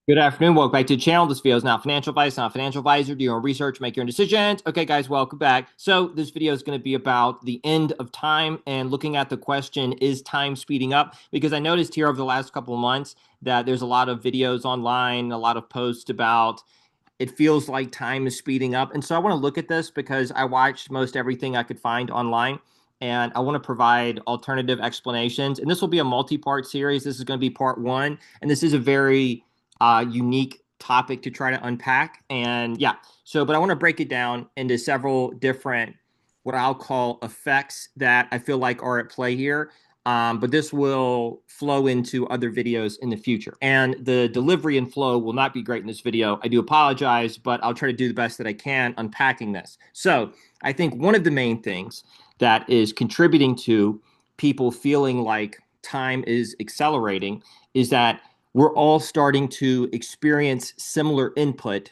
Good afternoon. Welcome back to the channel. This video is not financial advice, not a financial advisor. Do your own research, make your own decisions. Okay, guys, welcome back. So this video is going to be about the end of time and looking at the question, is time speeding up? Because I noticed here over the last couple of months that there's a lot of videos online, a lot of posts about it feels like time is speeding up. And so I want to look at this because I watched most everything I could find online. And I want to provide alternative explanations. And this will be a multi-part series. This is going to be part one. And this is a very unique topic to try to unpack. And yeah, but I want to break it down into several different, what I'll call effects that I feel like are at play here. But this will flow into other videos in the future. And the delivery and flow will not be great in this video. I do apologize, but I'll try to do the best that I can unpacking this. So I think one of the main things that is contributing to people feeling like time is accelerating is that we're all starting to experience similar input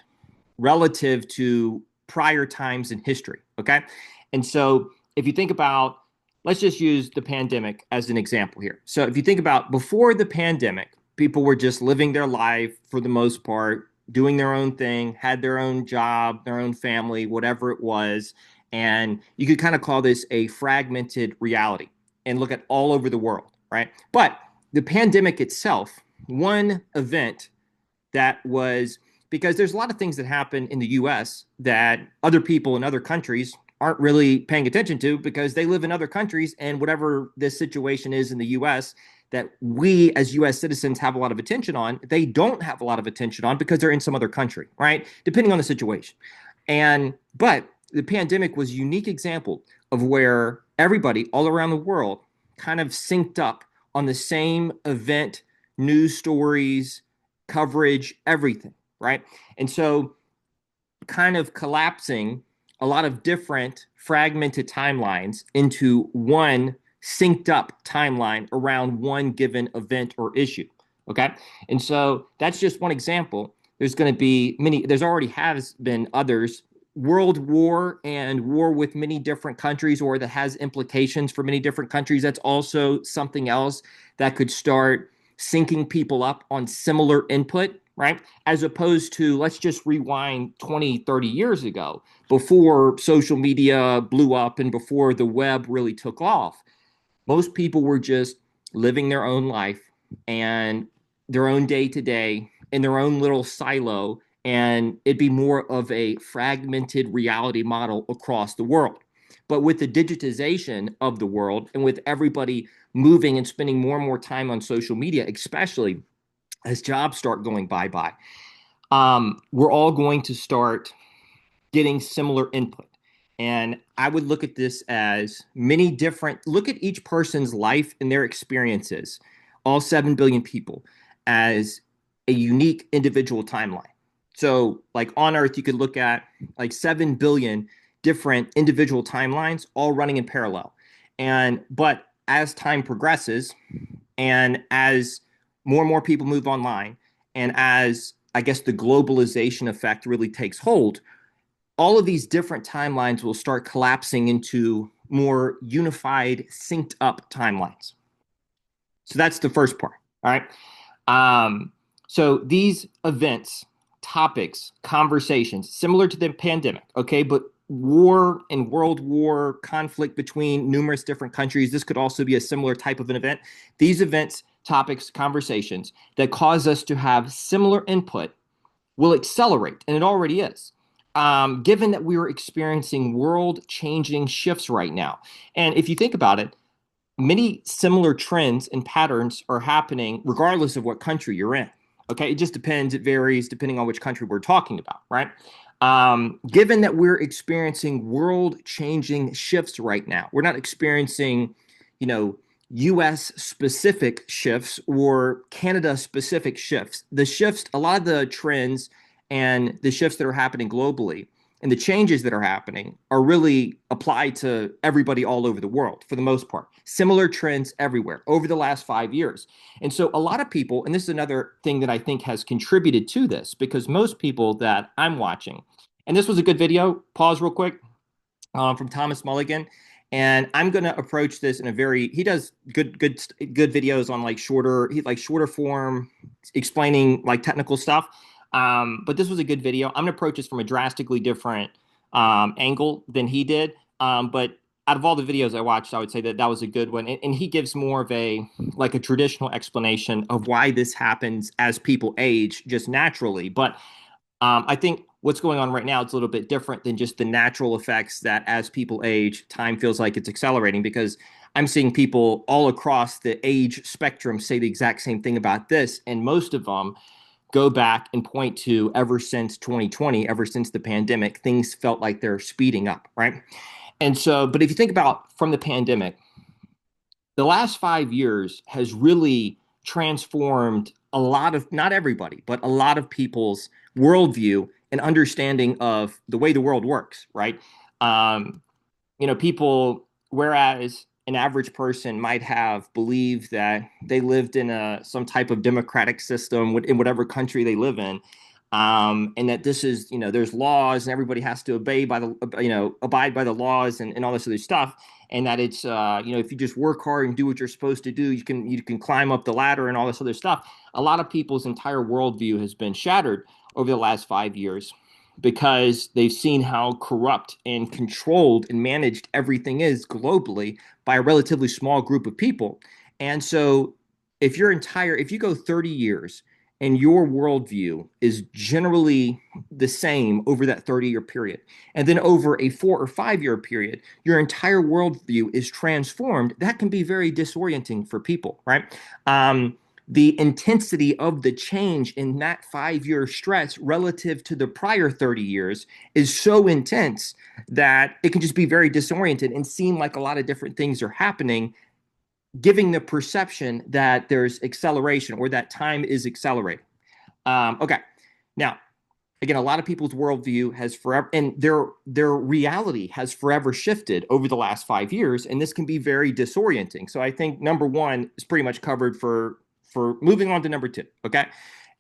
relative to prior times in history. Okay. And so if you think about, let's just use the pandemic as an example here. So if you think about before the pandemic, people were just living their life for the most part, doing their own thing, had their own job, their own family, whatever it was. And you could kind of call this a fragmented reality and look at all over the world, right? But the pandemic itself, one event that was because there's a lot of things that happen in the US that other people in other countries aren't really paying attention to because they live in other countries, and whatever this situation is in the US that we as US citizens have a lot of attention on, they don't have a lot of attention on because they're in some other country, right? Depending on the situation. But the pandemic was a unique example of where everybody all around the world kind of synced up on the same event, news stories, coverage, everything, right? And so kind of collapsing a lot of different fragmented timelines into one synced up timeline around one given event or issue. Okay. And so that's just one example. There's going to be many, there's already has been others. World war and war with many different countries, or that has implications for many different countries. That's also something else that could start syncing people up on similar input, right? As opposed to, let's just rewind 20, 30 years ago, before social media blew up and before the web really took off. Most people were just living their own life and their own day to day in their own little silo, and it'd be more of a fragmented reality model across the world. But with the digitization of the world and with everybody moving and spending more and more time on social media, especially as jobs start going bye-bye, we're all going to start getting similar input. And I would look at this as many different, look at each person's life and their experiences, all 7 billion people, as a unique individual timeline. So, like on Earth, you could look at like 7 billion different individual timelines all running in parallel. But as time progresses and as more and more people move online, and as I guess the globalization effect really takes hold, all of these different timelines will start collapsing into more unified, synced up timelines. So that's the first part. All right. So these events, topics, conversations, similar to the pandemic, okay, but war and world war, conflict between numerous different countries, this could also be a similar type of an event. These events, topics, conversations that cause us to have similar input will accelerate, and it already is. Given that we are experiencing world changing shifts right now. And if you think about it, many similar trends and patterns are happening regardless of what country you're in. Okay, it just depends. It varies depending on which country we're talking about, right? Given that we're experiencing world changing shifts right now, we're not experiencing, US specific shifts or Canada specific shifts. The shifts, a lot of the trends and the shifts that are happening globally and the changes that are happening are really applied to everybody all over the world for the most part. Similar trends everywhere over the last 5 years. And so a lot of people, and this is another thing that I think has contributed to this, because most people that I'm watching, and this was a good video, pause real quick, from Thomas Mulligan. And I'm going to approach this in a very, he does good videos on like shorter form, explaining like technical stuff. But this was a good video. I'm gonna approach this from a drastically different angle than he did. But out of all the videos I watched, I would say that that was a good one. And he gives more of a like a traditional explanation of why this happens as people age just naturally. But I think what's going on right now is a little bit different than just the natural effects that as people age, time feels like it's accelerating because I'm seeing people all across the age spectrum say the exact same thing about this. And most of them go back and point to ever since 2020, ever since the pandemic, things felt like they're speeding up, right? And so, but if you think about from the pandemic, the last 5 years has really transformed a lot of, not everybody, but a lot of people's worldview and understanding of the way the world works, right? Um, people, whereas an average person might have believed that they lived in some type of democratic system in whatever country they live in, and that this is, there's laws and everybody has to obey by the, abide by the laws and all this other stuff, and that it's, if you just work hard and do what you're supposed to do, you can climb up the ladder and all this other stuff. A lot of people's entire worldview has been shattered over the last 5 years because they've seen how corrupt and controlled and managed everything is globally by a relatively small group of people. And so if you go 30 years and your worldview is generally the same over that 30-year period, and then over a 4 or 5 year period, your entire worldview is transformed, that can be very disorienting for people, right? The intensity of the change in that 5 year stretch relative to the prior 30 years is so intense that it can just be very disoriented and seem like a lot of different things are happening, giving the perception that there's acceleration or that time is accelerating. Okay. Now, again, a lot of people's worldview has forever, and their reality has forever shifted over the last 5 years, and this can be very disorienting. So I think number one is pretty much covered for moving on to number two. Okay,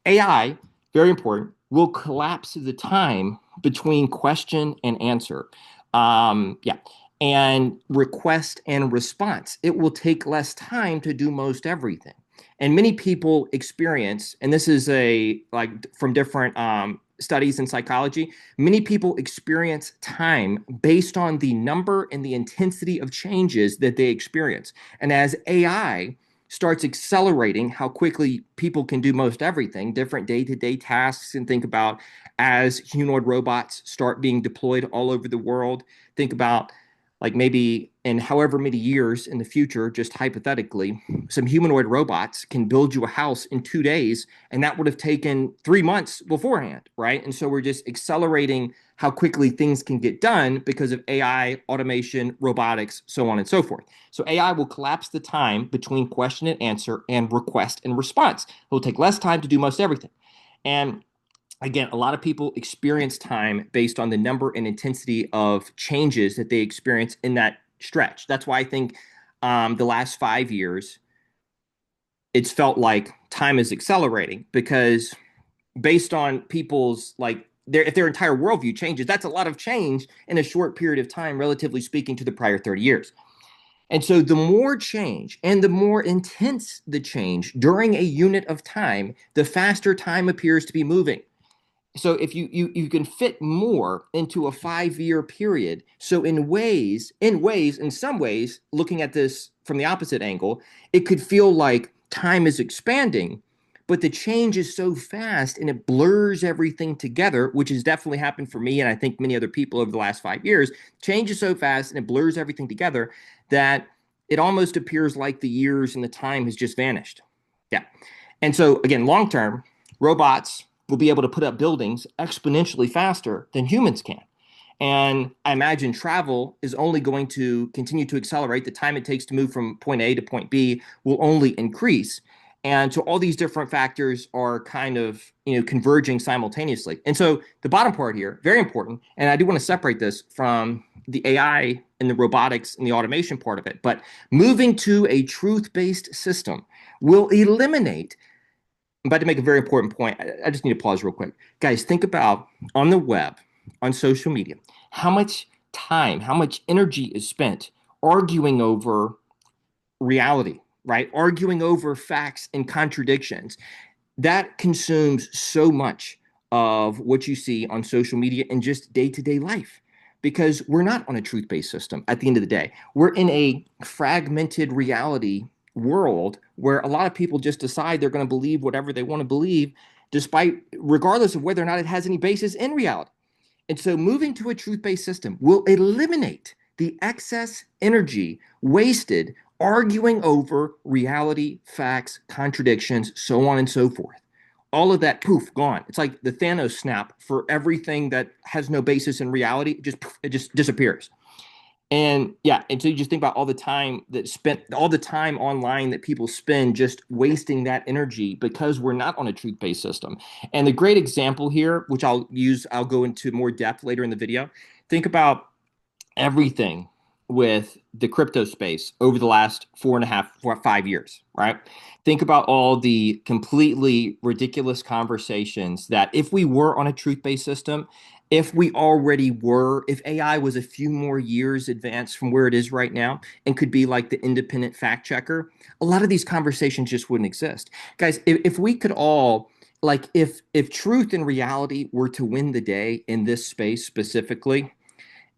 AI, very important, will collapse the time between question and answer. Yeah. And request and response. It will take less time to do most everything. And many people experience, and this is from different studies in psychology, many people experience time based on the number and the intensity of changes that they experience. And as AI starts accelerating how quickly people can do most everything, different day-to-day tasks, and think about as humanoid robots start being deployed all over the world, think about like maybe in however many years in the future, just hypothetically, some humanoid robots can build you a house in 2 days, and that would have taken 3 months beforehand, right? And so we're just accelerating how quickly things can get done because of AI, automation, robotics, so on and so forth. So AI will collapse the time between question and answer and request and response. It will take less time to do most everything. And again, a lot of people experience time based on the number and intensity of changes that they experience in that stretch. That's why I think the last 5 years, it's felt like time is accelerating because based on people's if their entire worldview changes, that's a lot of change in a short period of time, relatively speaking, to the prior 30 years. And so the more change and the more intense the change during a unit of time, the faster time appears to be moving. So if you can fit more into a 5 year period. So in some ways, looking at this from the opposite angle, it could feel like time is expanding, but the change is so fast and it blurs everything together, which has definitely happened for me and I think many other people over the last 5 years. Change is so fast and it blurs everything together that it almost appears like the years and the time has just vanished. Yeah. And so again, long term, robots will be able to put up buildings exponentially faster than humans can. And I imagine travel is only going to continue to accelerate. The time it takes to move from point A to point B will only increase. And so all these different factors are kind of, converging simultaneously. And so the bottom part here, very important, and I do want to separate this from the AI and the robotics and the automation part of it, but moving to a truth-based system will eliminate. I'm about to make a very important point. I just need to pause real quick. Guys, think about on the web, on social media, how much time, how much energy is spent arguing over reality, right? Arguing over facts and contradictions. that consumes so much of what you see on social media and just day-to-day life because we're not on a truth-based system at the end of the day. We're in a fragmented reality world where a lot of people just decide they're going to believe whatever they want to believe, despite regardless of whether or not it has any basis in reality. And so moving to a truth-based system will eliminate the excess energy wasted arguing over reality, facts, contradictions, so on and so forth. All of that, poof, gone. It's like the Thanos snap for everything that has no basis in reality. It just disappears. And yeah, and so you just think about all the time online that people spend just wasting that energy because we're not on a truth-based system. And the great example here, which I'll go into more depth later in the video. Think about everything with the crypto space over the last 5 years, right? Think about all the completely ridiculous conversations that if we were on a truth-based system, if AI was a few more years advanced from where it is right now and could be like the independent fact checker, a lot of these conversations just wouldn't exist. Guys, if we could all like if truth and reality were to win the day in this space specifically,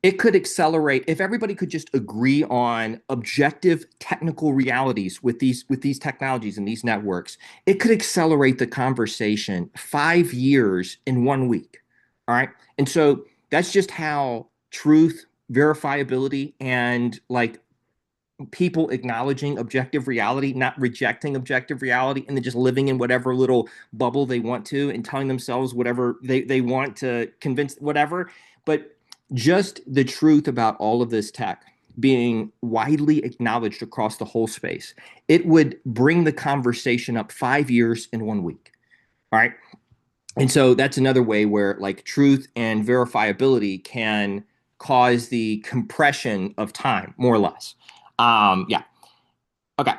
it could accelerate if everybody could just agree on objective technical realities with these technologies and these networks. It could accelerate the conversation 5 years in 1 week. All right. And so that's just how truth, verifiability, and like people acknowledging objective reality, not rejecting objective reality, and then just living in whatever little bubble they want to and telling themselves whatever they want to convince whatever. But just the truth about all of this tech being widely acknowledged across the whole space, it would bring the conversation up 5 years in 1 week. All right. And so that's another way where like truth and verifiability can cause the compression of time, more or less. Yeah. Okay.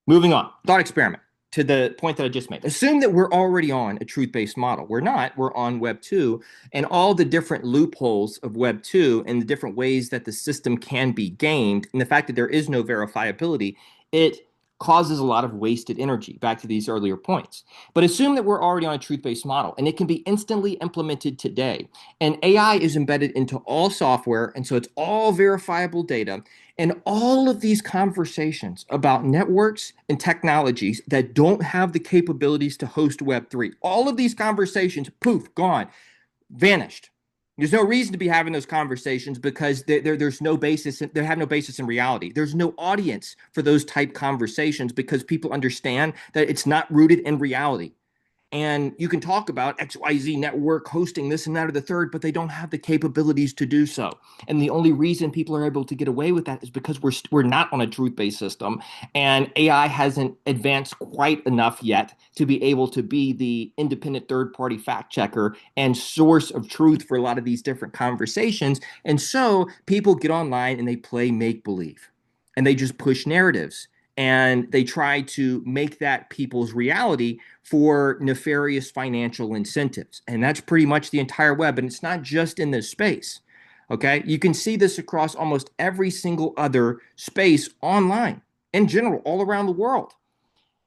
Moving on. Thought experiment to the point that I just made. Assume that we're already on a truth-based model. We're not. We're on Web 2 and all the different loopholes of Web 2 and the different ways that the system can be gamed and the fact that there is no verifiability, it causes a lot of wasted energy, back to these earlier points. But assume that we're already on a truth-based model and it can be instantly implemented today. And AI is embedded into all software, and so it's all verifiable data. And all of these conversations about networks and technologies that don't have the capabilities to host Web3, all of these conversations, poof, gone, vanished. There's no reason to be having those conversations because there's no basis. They have no basis in reality. There's no audience for those type conversations because people understand that it's not rooted in reality. And you can talk about XYZ network hosting this and that or the third, but they don't have the capabilities to do so. And the only reason people are able to get away with that is because we're not on a truth-based system, and AI hasn't advanced quite enough yet to be able to be the independent third-party fact checker and source of truth for a lot of these different conversations. And so people get online and they play make-believe, and they just push narratives and they try to make that people's reality for nefarious financial incentives. And that's pretty much the entire web. And it's not just in this space. Okay. You can see this across almost every single other space online in general, all around the world.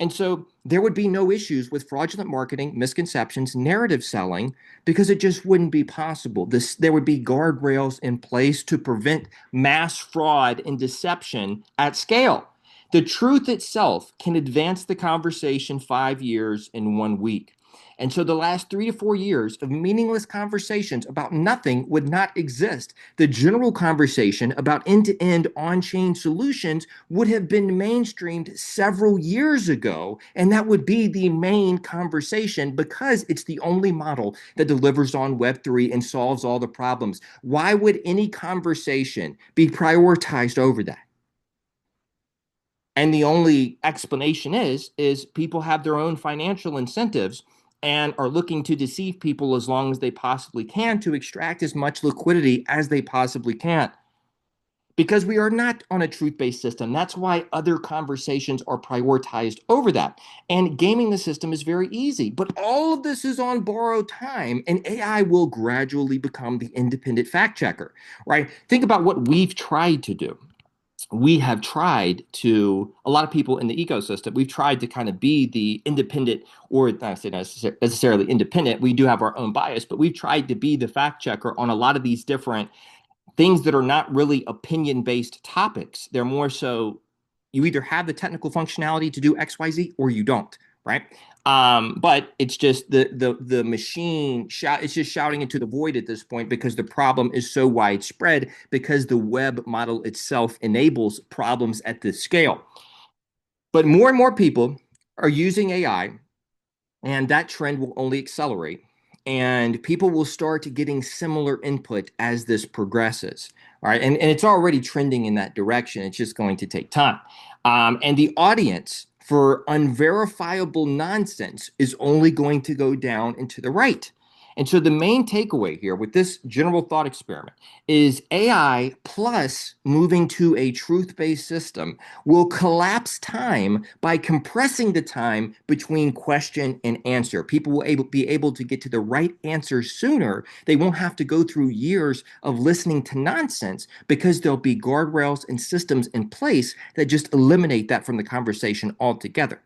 And so there would be no issues with fraudulent marketing, misconceptions, narrative selling, because it just wouldn't be possible. There would be guardrails in place to prevent mass fraud and deception at scale. The truth itself can advance the conversation 5 years in 1 week. And so the last 3 to 4 years of meaningless conversations about nothing would not exist. The general conversation about end-to-end on-chain solutions would have been mainstreamed several years ago, and that would be the main conversation because it's the only model that delivers on Web3 and solves all the problems. Why would any conversation be prioritized over that? And the only explanation is people have their own financial incentives and are looking to deceive people as long as they possibly can to extract as much liquidity as they possibly can. Because we are not on a truth-based system. That's why other conversations are prioritized over that. And gaming the system is very easy. But all of this is on borrowed time, and AI will gradually become the independent fact checker, right? Think about what we've tried to do. we have tried to, a lot of people in the ecosystem, we've tried to kind of be the independent, or not say necessarily independent, we do have our own bias, but we've tried to be the fact checker on a lot of these different things that are not really opinion-based topics. They're more so you either have the technical functionality to do XYZ or you don't, right? But it's just the machine shout, it's just shouting into the void at this point because the problem is so widespread because the web model itself enables problems at this scale. But more and more people are using AI, and that trend will only accelerate. And people will start getting similar input as this progresses. All right. And it's already trending in that direction. It's just going to take time. And the audience for unverifiable nonsense is only going to go down and to the right. And so the main takeaway here with this general thought experiment is AI plus moving to a truth-based system will collapse time by compressing the time between question and answer. People will be able to get to the right answer sooner. They won't have to go through years of listening to nonsense because there'll be guardrails and systems in place that just eliminate that from the conversation altogether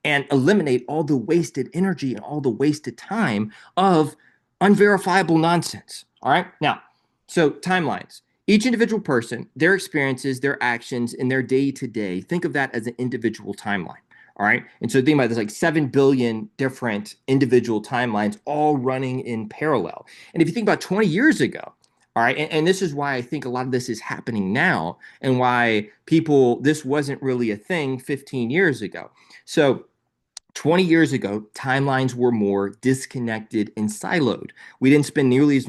and eliminate all the wasted energy and all the wasted time of unverifiable nonsense. All right. Now, so timelines. Each individual person, their experiences, their actions, and their day to day, think of that as an individual timeline. All right. And so think about there's like 7 billion different individual timelines all running in parallel. And if you think about 20 years ago, all right, and this is why I think a lot of this is happening now and why this wasn't really a thing 15 years ago. So 20 years ago, timelines were more disconnected and siloed. We didn't spend nearly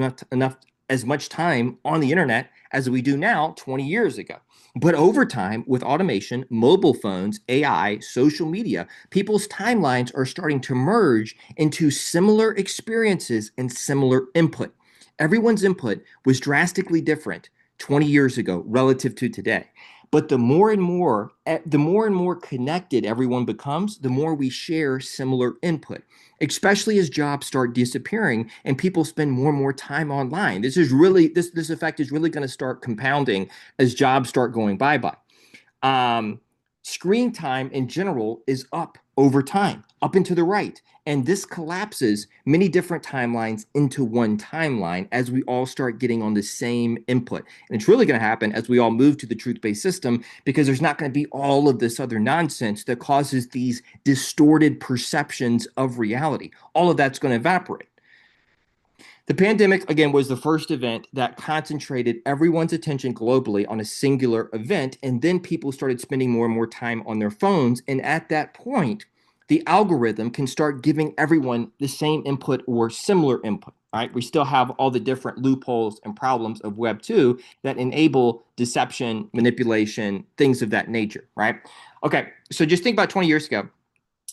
as much time on the internet as we do now 20 years ago. But over time, with automation, mobile phones, AI, social media, people's timelines are starting to merge into similar experiences and similar input. Everyone's input was drastically different 20 years ago relative to today. But the more and more connected everyone becomes, the more we share similar input, especially as jobs start disappearing and people spend more and more time online. This effect is really going to start compounding as jobs start going bye-bye. Um, Screen time in general is up over time, up and to the right. And this collapses many different timelines into one timeline as we all start getting on the same input. And it's really going to happen as we all move to the truth-based system because there's not going to be all of this other nonsense that causes these distorted perceptions of reality. All of that's going to evaporate. The pandemic, again, was the first event that concentrated everyone's attention globally on a singular event. And then people started spending more and more time on their phones. And at that point, the algorithm can start giving everyone the same input or similar input. Right? We still have all the different loopholes and problems of Web 2 that enable deception, manipulation, things of that nature. Right? Okay, so just think about 20 years ago.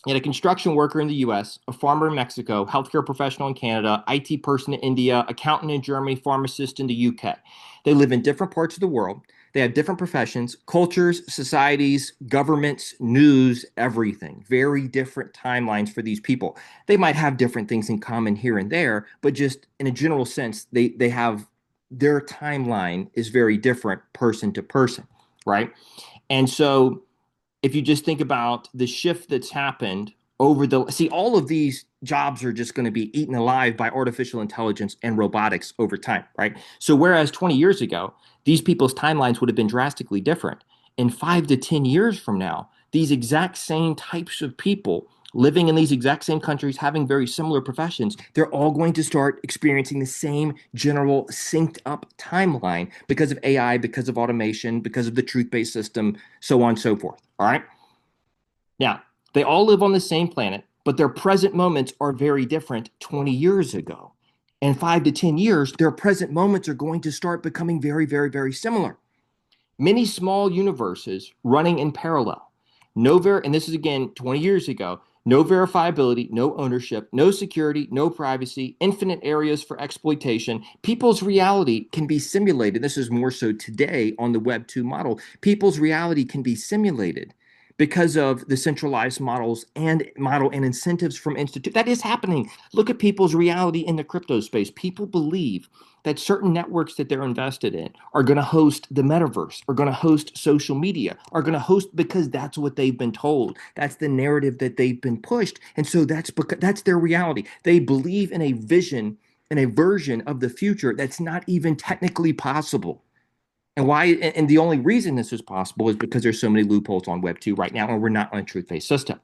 You had a construction worker in the US, a farmer in Mexico, healthcare professional in Canada, IT person in India, accountant in Germany, pharmacist in the UK. They live in different parts of the world. They have different professions, cultures, societies, governments, news, everything. Very different timelines for these people. They might have different things in common here and there, but just in a general sense, they have their timeline is very different person to person, right? And so if you just think about the shift that's happened all of these jobs are just going to be eaten alive by artificial intelligence and robotics over time, right? So whereas 20 years ago, these people's timelines would have been drastically different. In 5 to 10 years from now, these exact same types of people living in these exact same countries, having very similar professions, they're all going to start experiencing the same general synced up timeline because of AI, because of automation, because of the truth-based system, so on and so forth. All right. Now, they all live on the same planet, but their present moments are very different 20 years ago. In 5 to 10 years, their present moments are going to start becoming very, very, very similar. Many small universes running in parallel. And this is again 20 years ago. No verifiability, no ownership, no security, no privacy, infinite areas for exploitation. People's reality can be simulated. This is more so today on the Web 2 model. People's reality can be simulated because of the centralized model and incentives from institute. That is happening. Look at people's reality in the crypto space. People believe that certain networks that they're invested in are going to host the metaverse, are going to host social media, are going to host because that's what they've been told. That's the narrative that they've been pushed. And so that's their reality. They believe in a vision and a version of the future that's not even technically possible. And why? And the only reason this is possible is because there's so many loopholes on Web 2 right now, and we're not on a truth-based system.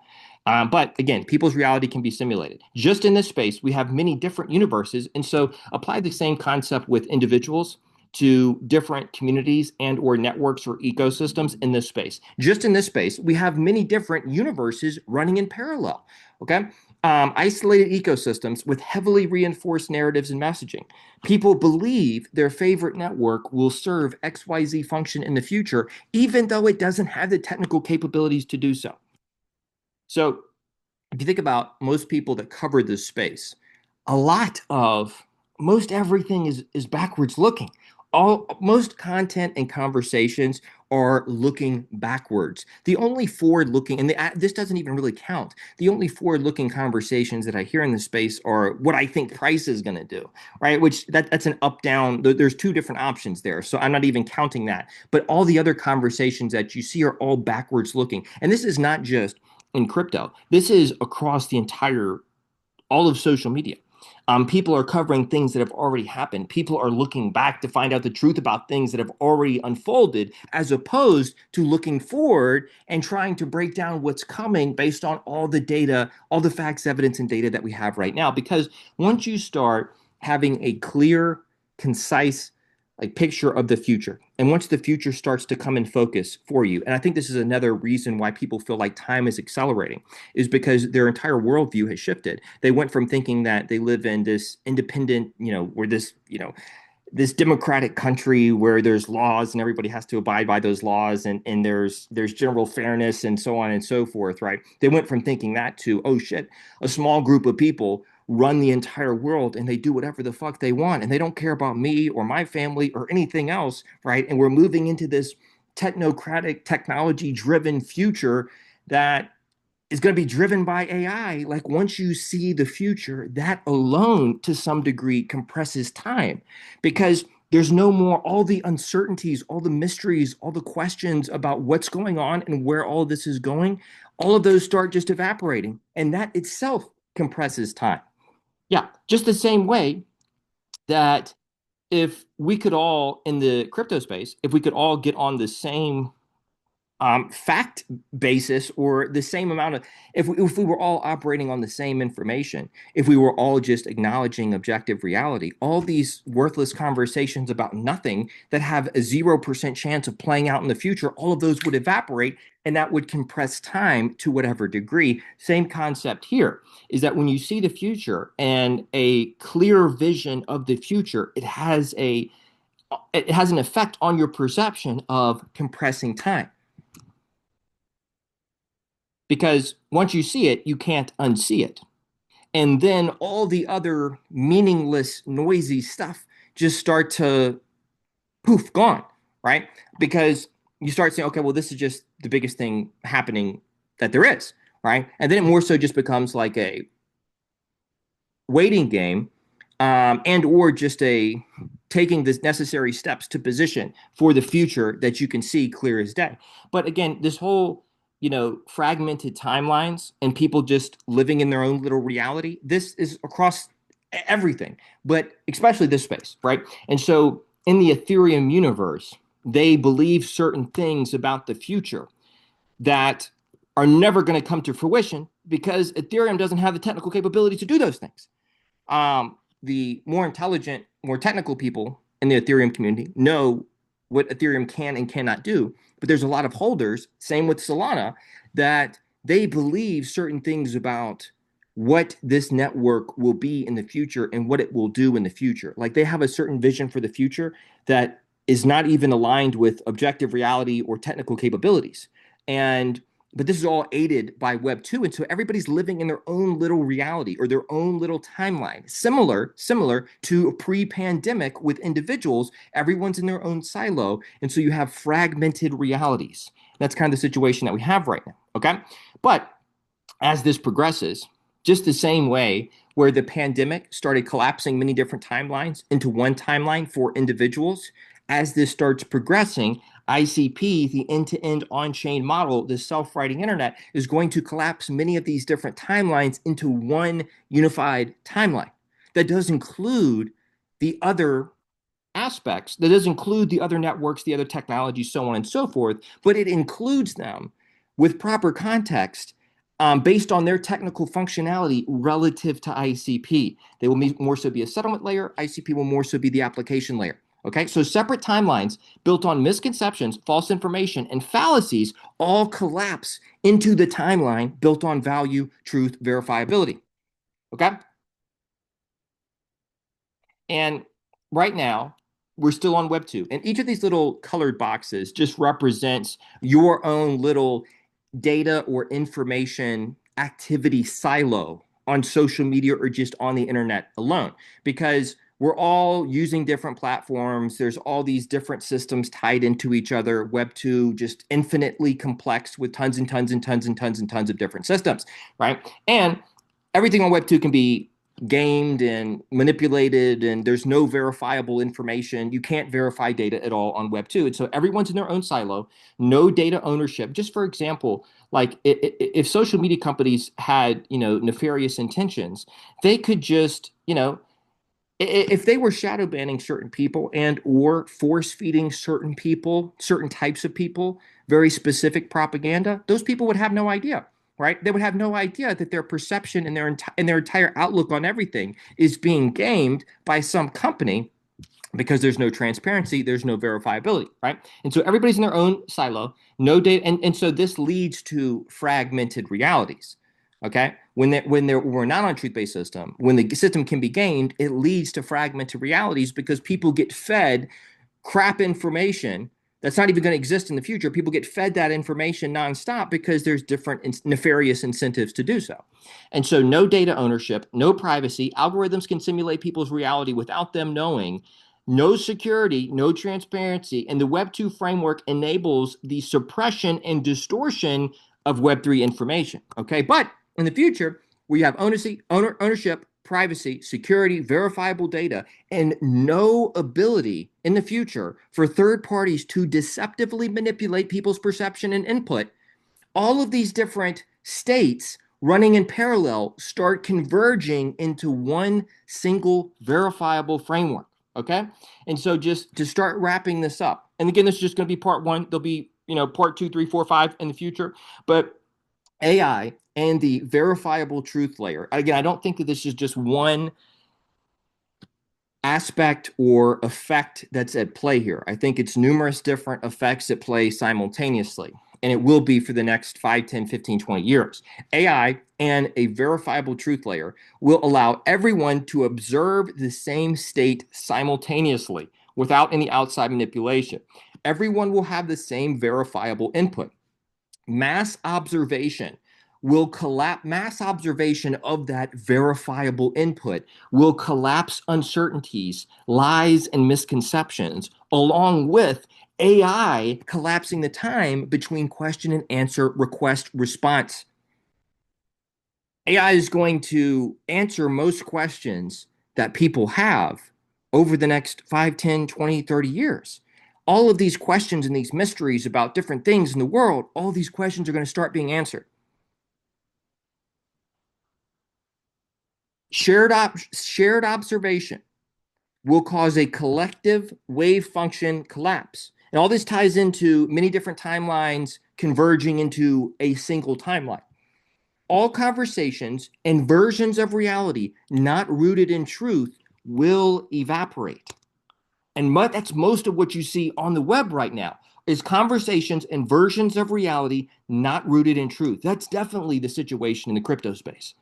But again, people's reality can be simulated. Just in this space, we have many different universes. And so apply the same concept with individuals to different communities and or networks or ecosystems in this space. Just in this space, we have many different universes running in parallel. Okay. Isolated ecosystems with heavily reinforced narratives and messaging. People believe their favorite network will serve XYZ function in the future, even though it doesn't have the technical capabilities to do so. So if you think about most people that cover this space, a lot of most everything is backwards looking. Most content and conversations are looking backwards. The only forward looking, and this doesn't even really count. The only forward looking conversations that I hear in this space are what I think price is going to do, right? Which that's an up down. There's two different options there. So I'm not even counting that. But all the other conversations that you see are all backwards looking. And this is not just in crypto. This is across the entire all of social media. People are covering things that have already happened. People are looking back to find out the truth about things that have already unfolded, as opposed to looking forward and trying to break down what's coming based on all the data, all the facts, evidence, and data that we have right now. Because once you start having a clear, concise, like picture of the future, and once the future starts to come in focus for you, and I think this is another reason why people feel like time is accelerating, is because their entire worldview has shifted. They went from thinking that they live in this independent, where this democratic country where there's laws and everybody has to abide by those laws, and there's general fairness and so on and so forth, right? They went from thinking that to, oh shit, a small group of people run the entire world and they do whatever the fuck they want and they don't care about me or my family or anything else, right? And we're moving into this technocratic, technology driven future that is going to be driven by AI. Like once you see the future, that alone to some degree compresses time, because there's no more all the uncertainties, all the mysteries, all the questions about what's going on and where all this is going. All of those start just evaporating, and that itself compresses time. Yeah, just the same way that if we could all in the crypto space, if we could all get on the same fact basis, or the same amount of, if we were all operating on the same information, if we were all just acknowledging objective reality, all these worthless conversations about nothing that have a 0% chance of playing out in the future, all of those would evaporate, and that would compress time to whatever degree. Same concept here is that when you see the future and a clear vision of the future, it has an effect on your perception of compressing time. Because once you see it, you can't unsee it. And then all the other meaningless, noisy stuff just start to poof, gone, right? Because you start saying, okay, well, this is just the biggest thing happening that there is, right? And then it more so just becomes like a waiting game, and or just a taking the necessary steps to position for the future that you can see clear as day. But again, this whole fragmented timelines and people just living in their own little reality, this is across everything, but especially this space, right? And so in the Ethereum universe, they believe certain things about the future that are never going to come to fruition because Ethereum doesn't have the technical capability to do those things. The more intelligent, more technical people in the Ethereum community know what Ethereum can and cannot do. But there's a lot of holders, same with Solana, that they believe certain things about what this network will be in the future and what it will do in the future. Like they have a certain vision for the future that is not even aligned with objective reality or technical capabilities. But this is all aided by Web 2. And so everybody's living in their own little reality or their own little timeline, similar to pre-pandemic with individuals. Everyone's in their own silo. And so you have fragmented realities. That's kind of the situation that we have right now. Okay. But as this progresses, just the same way where the pandemic started collapsing many different timelines into one timeline for individuals, as this starts progressing, ICP, the end-to-end on-chain model, the self-writing internet, is going to collapse many of these different timelines into one unified timeline. That does include the other aspects, that does include the other networks, the other technologies, so on and so forth, but it includes them with proper context based on their technical functionality relative to ICP. They will more so be a settlement layer. ICP will more so be the application layer. Okay, so separate timelines built on misconceptions, false information, and fallacies all collapse into the timeline built on value, truth, verifiability. Okay, and right now, we're still on Web 2. And each of these little colored boxes just represents your own little data or information activity silo on social media or just on the internet alone. Because we're all using different platforms. There's all these different systems tied into each other. Web 2 just infinitely complex with tons and tons and tons and tons and tons of different systems, right? And everything on Web 2 can be gamed and manipulated, and there's no verifiable information. You can't verify data at all on Web 2. And so everyone's in their own silo, no data ownership. Just for example, like if social media companies had, nefarious intentions, they could just, if they were shadow banning certain people and or force feeding certain people, certain types of people, very specific propaganda, those people would have no idea, right? They would have no idea that their perception and their entire outlook on everything is being gamed by some company because there's no transparency, there's no verifiability, right? And so everybody's in their own silo, no data, and so this leads to fragmented realities. Okay, we're not on a truth-based system, when the system can be gained, it leads to fragmented realities because people get fed crap information that's not even going to exist in the future. People get fed that information nonstop because there's different nefarious incentives to do so. And so no data ownership, no privacy, algorithms can simulate people's reality without them knowing, no security, no transparency, and the Web 2 framework enables the suppression and distortion of Web 3 information. Okay, but in the future, we have ownership, privacy, security, verifiable data, and no ability in the future for third parties to deceptively manipulate people's perception and input. All of these different states running in parallel start converging into one single verifiable framework. Okay. And so just to start wrapping this up, and again, this is just going to be part one. There'll be, part 2, 3, 4, 5 in the future, but AI and the verifiable truth layer. Again, I don't think that this is just one aspect or effect that's at play here. I think it's numerous different effects at play simultaneously, and it will be for the next 5, 10, 15, 20 years. AI and a verifiable truth layer will allow everyone to observe the same state simultaneously without any outside manipulation. Everyone will have the same verifiable input. Mass observation mass observation of that verifiable input will collapse uncertainties, lies, and misconceptions, along with AI collapsing the time between question and answer, request, response. AI is going to answer most questions that people have over the next 5, 10, 20, 30 years. All of these questions and these mysteries about different things in the world, all these questions are going to start being answered. Shared observation will cause a collective wave function collapse. And all this ties into many different timelines converging into a single timeline. All conversations and versions of reality not rooted in truth will evaporate. And that's most of what you see on the web right now is conversations and versions of reality not rooted in truth. That's definitely the situation in the crypto space.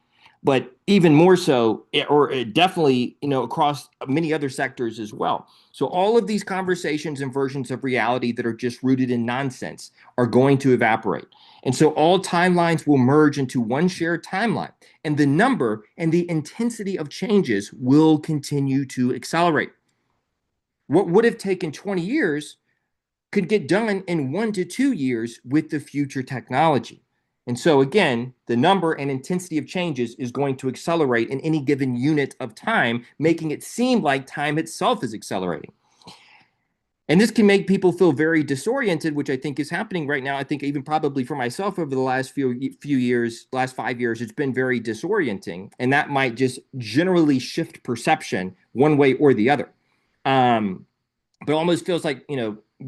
But even more so, or definitely, across many other sectors as well. So all of these conversations and versions of reality that are just rooted in nonsense are going to evaporate. And so all timelines will merge into one shared timeline. And the number and the intensity of changes will continue to accelerate. What would have taken 20 years could get done in 1 to 2 years with the future technology. And so, again, the number and intensity of changes is going to accelerate in any given unit of time, making it seem like time itself is accelerating. And this can make people feel very disoriented, which I think is happening right now. I think even probably for myself over the last few years, last 5 years, it's been very disorienting, and that might just generally shift perception one way or the other. Um, but it almost feels like,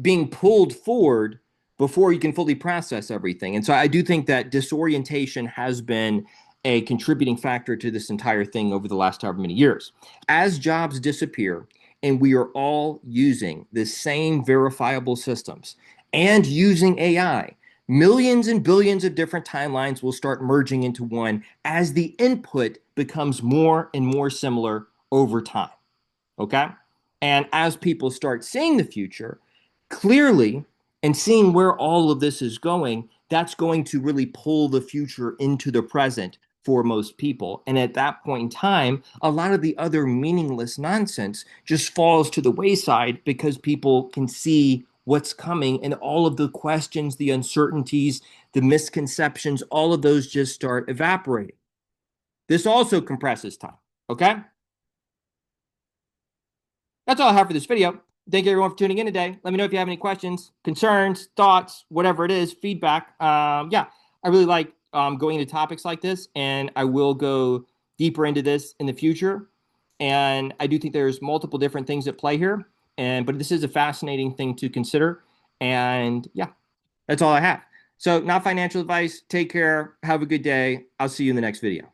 being pulled forward before you can fully process everything. And so I do think that disorientation has been a contributing factor to this entire thing over the last however many years. As jobs disappear and we are all using the same verifiable systems and using AI, millions and billions of different timelines will start merging into one as the input becomes more and more similar over time. Okay? And as people start seeing the future clearly and seeing where all of this is going, that's going to really pull the future into the present for most people. And at that point in time, a lot of the other meaningless nonsense just falls to the wayside because people can see what's coming, and all of the questions, the uncertainties, the misconceptions, all of those just start evaporating. This also compresses time. Okay? That's all I have for this video. Thank you everyone for tuning in today. Let me know if you have any questions, concerns, thoughts, whatever it is, feedback. Yeah, I really like going into topics like this, and I will go deeper into this in the future. And I do think there's multiple different things at play here, but this is a fascinating thing to consider. And yeah, that's all I have. So, not financial advice. Take care. Have a good day. I'll see you in the next video.